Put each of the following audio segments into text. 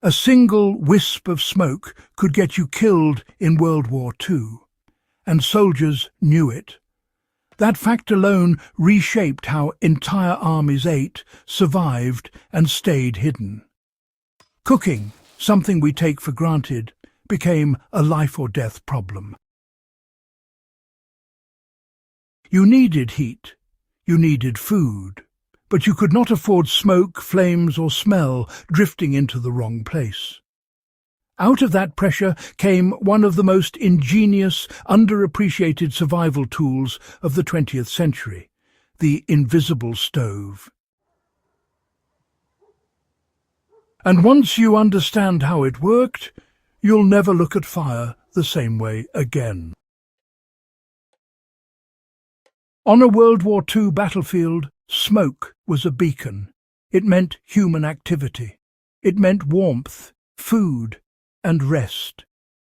A single wisp of smoke could get you killed in World War II, and soldiers knew it. That fact alone reshaped how entire armies ate, survived, and stayed hidden. Cooking, something we take for granted, became a life-or-death problem. You needed heat, you needed food, but you could not afford smoke, flames, or smell drifting into the wrong place. Out of that pressure came one of the most ingenious, underappreciated survival tools of the 20th century, the invisible stove. And once you understand how it worked, you'll never look at fire the same way again. On a World War II battlefield, smoke was a beacon. It meant human activity. It meant warmth, food, and rest.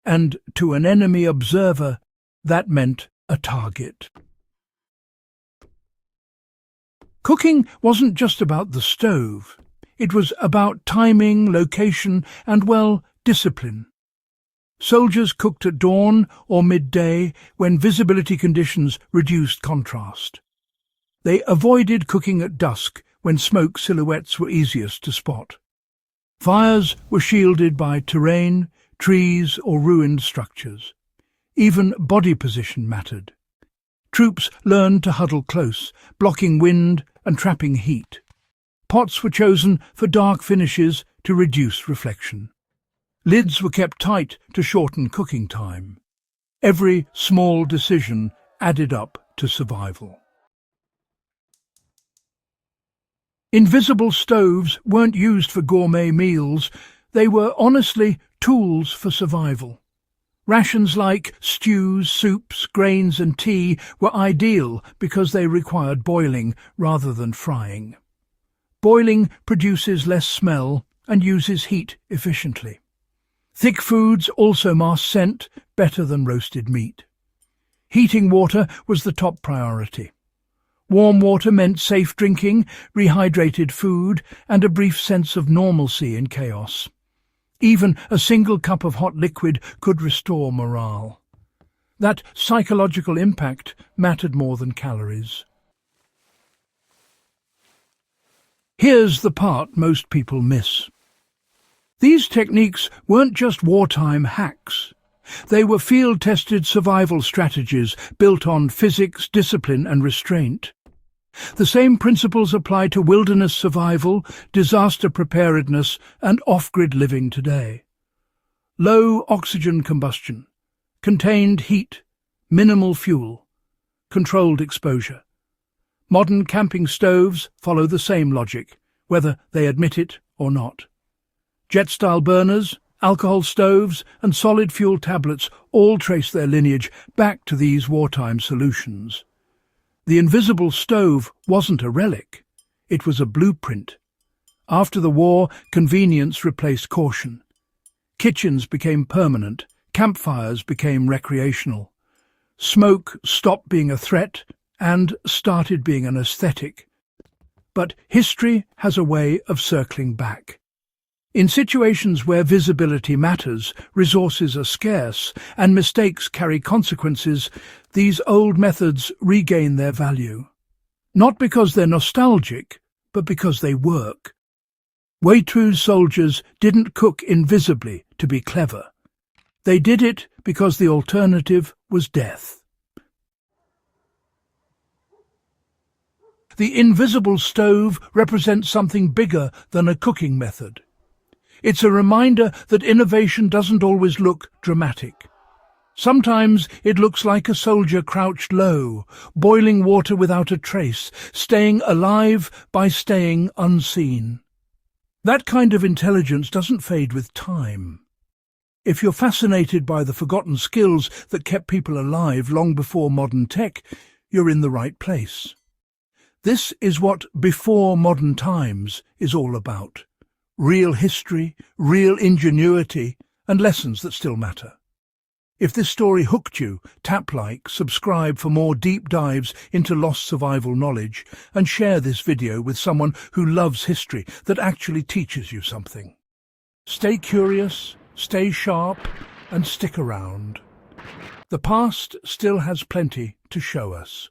And to an enemy observer, that meant a target. Cooking wasn't just about the stove. It was about timing, location, and, well, discipline. Soldiers cooked at dawn or midday when visibility conditions reduced contrast. They avoided cooking at dusk when smoke silhouettes were easiest to spot. Fires were shielded by terrain, trees, or ruined structures. Even body position mattered. Troops learned to huddle close, blocking wind and trapping heat. Pots were chosen for dark finishes to reduce reflection. Lids were kept tight to shorten cooking time. Every small decision added up to survival. Invisible stoves weren't used for gourmet meals. They were honestly tools for survival. Rations like stews, soups, grains and tea were ideal because they required boiling rather than frying. Boiling produces less smell and uses heat efficiently. Thick foods also mask scent better than roasted meat. Heating water was the top priority. Warm water meant safe drinking, rehydrated food, and a brief sense of normalcy in chaos. Even a single cup of hot liquid could restore morale. That psychological impact mattered more than calories. Here's the part most people miss. These techniques weren't just wartime hacks. They were field-tested survival strategies built on physics, discipline, and restraint. The same principles apply to wilderness survival, disaster preparedness, and off-grid living today. Low oxygen combustion, contained heat, minimal fuel, controlled exposure. Modern camping stoves follow the same logic, whether they admit it or not. Jet-style burners, alcohol stoves, and solid fuel tablets all trace their lineage back to these wartime solutions. The invisible stove wasn't a relic. It was a blueprint. After the war, convenience replaced caution. Kitchens became permanent. Campfires became recreational. Smoke stopped being a threat and started being an aesthetic. But history has a way of circling back. In situations where visibility matters, resources are scarce, and mistakes carry consequences, these old methods regain their value. Not because they're nostalgic, but because they work. WWII soldiers didn't cook invisibly to be clever. They did it because the alternative was death. The invisible stove represents something bigger than a cooking method. It's a reminder that innovation doesn't always look dramatic. Sometimes it looks like a soldier crouched low, boiling water without a trace, staying alive by staying unseen. That kind of intelligence doesn't fade with time. If you're fascinated by the forgotten skills that kept people alive long before modern tech, you're in the right place. This is what Before Modern Times is all about. Real history, real ingenuity, and lessons that still matter. If this story hooked you, tap like, subscribe for more deep dives into lost survival knowledge, and share this video with someone who loves history that actually teaches you something. Stay curious, stay sharp, and stick around. The past still has plenty to show us.